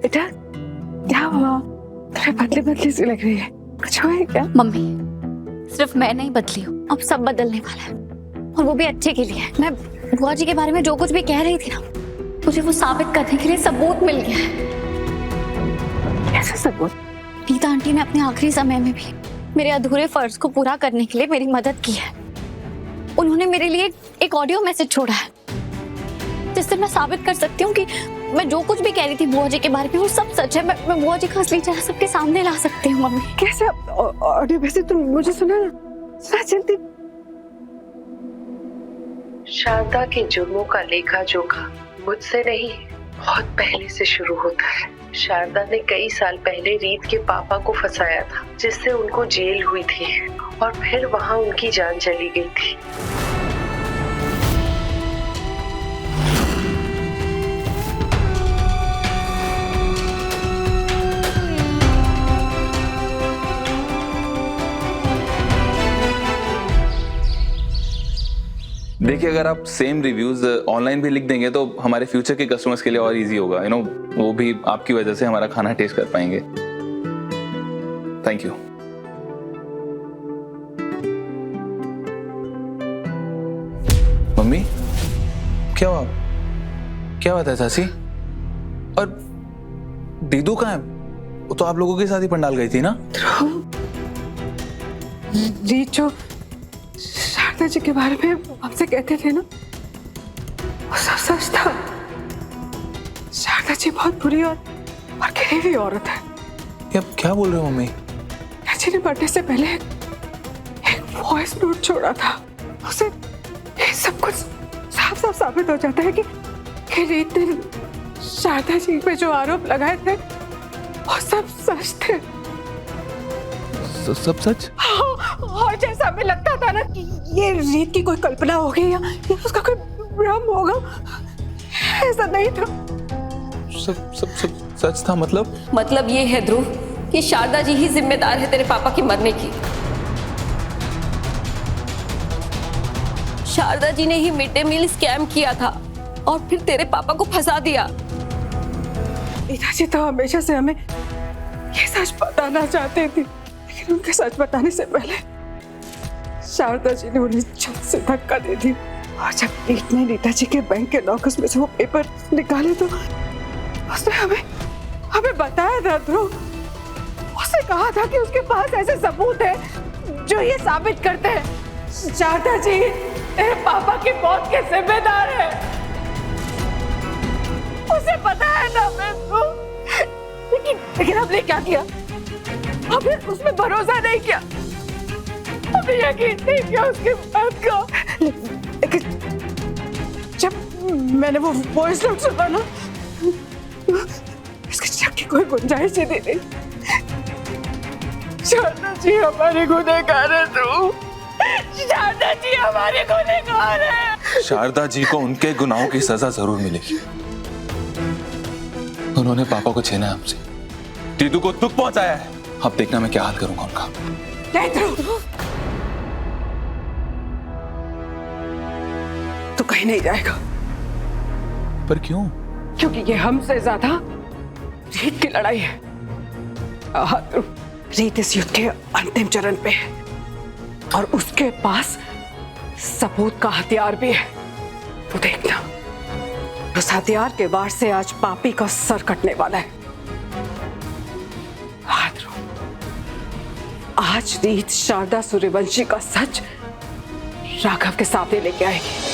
बेटा क्या हुआ? तुम्हें पतली पतली सी लग रही है, कुछ हुआ है क्या? मम्मी, सिर्फ मैं नहीं बदली हूँ, अब सब बदलने वाला है और वो भी अच्छे के लिए। मैं बुआ जी के बारे में जो कुछ भी कह रही थी ना, मुझे वो साबित करने के लिए सबूत मिल गया है। कैसे सबूत? रीता आंटी ने अपने आखिरी समय में भी मेरे अधूरे फर्ज को पूरा करने के लिए मेरी मदद की है। उन्होंने मेरे लिए एक ऑडियो मैसेज छोड़ा है जिससे मैं साबित कर सकती हूँ कि मैं जो कुछ भी कह रही थी बुआ जी के बारे में वो सब सच है। मैं बुआ जी का असली चेहरा सबके सामने ला सकती हूँ। मम्मी कैसे? ऑडियो मैसेज तुम मुझे सुना ना, सुना जल्दी। शारदा के जुर्मों का लेखा जोखा मुझसे नहीं, बहुत पहले से शुरू होता है। शारदा ने कई साल पहले रीत के पापा को फंसाया था, जिससे उनको जेल हुई थी और फिर वहां उनकी जान चली गई थी। देखिए, अगर आप सेम रिव्यूज ऑनलाइन भी लिख देंगे तो हमारे फ्यूचर के कस्टमर्स के लिए और इजी होगा। वो भी आपकी वजह से हमारा खाना टेस्ट कर पाएंगे। Thank you. मम्मी, क्या हुआ? क्या बात है चाची? और दीदू कहाँ है? वो तो आप लोगों के साथ ही पंडाल गई थी ना? जी, जो शारदा जी के बारे में हमसे कहते थे ना, वो सब सच था। शारदा जी बहुत बुरी और गिरी हुई औरत है। ये आप क्या बोल रहे हो मम्मी? चाची ने मरने से पहले एक वॉइस नोट छोड़ा था। उसे ये सब कुछ साफ साफ साबित हो जाता है कि रीत ने शारदा जी पे जो आरोप लगाए थे वो सब सच थे। सब सच? और जैसा हमें लगता था ना कि ये रीत की कोई कल्पना होगी या उसका कोई भ्रम होगा, ऐसा नहीं था। सब सच था। मतलब ये है ध्रुव कि शारदा जी ही जिम्मेदार है तेरे पापा के मरने की। शारदा जी ने ही मिड डे मील स्कैम किया था और फिर तेरे पापा को फंसा दिया। रीता जी तो हमेशा से हमें ये सच बताना चाहते थे, लेकिन उनके सच बताने से पहले शारदा जी ने उन्हें छत से धक्का दे दी। और जब रीत ने रीता जी के बैंक के लॉकर्स में से वो पेपर निकाले तो उसने हमें बताया था ध्रुव। उसने कहा था कि उसके पास ऐसे सबूत है जो ये साबित करते हैं शारदा जी तेरे पापा की मौत के जिम्मेदार है। उसे पता है ना मैं तो, लेकिन हमने क्या किया? हमने उसमें भरोसा नहीं किया, हमने यकीन नहीं किया उसके बात का। लेकिन जब मैंने वो वॉइस नोट सुना ना, इसके शक की कोई गुंजाइश ही नहीं। शारदा जी हमारे गुनहगार है ध्रुव, शारदा जी हमारे गुनहगार है। शारदा जी को उनके गुनाहों की सजा जरूर मिलेगी। उन्होंने पापा को छीना है हमसे, दीदू को दुख पहुंचाया है। अब देखना मैं क्या हाल करूंगा उनका। नहीं ध्रुव, तू कहीं नहीं जाएगा। पर क्यों? क्योंकि ये हमसे ज्यादा रीत की लड़ाई है। रीत इस युद्ध के अंतिम चरण पे है और उसके पास सबूत का हथियार भी है। तो देखना, उस हथियार के वार से आज पापी का सर कटने वाला है। आज रीत शारदा सूर्यवंशी का सच राघव के सामने लेके आएगी।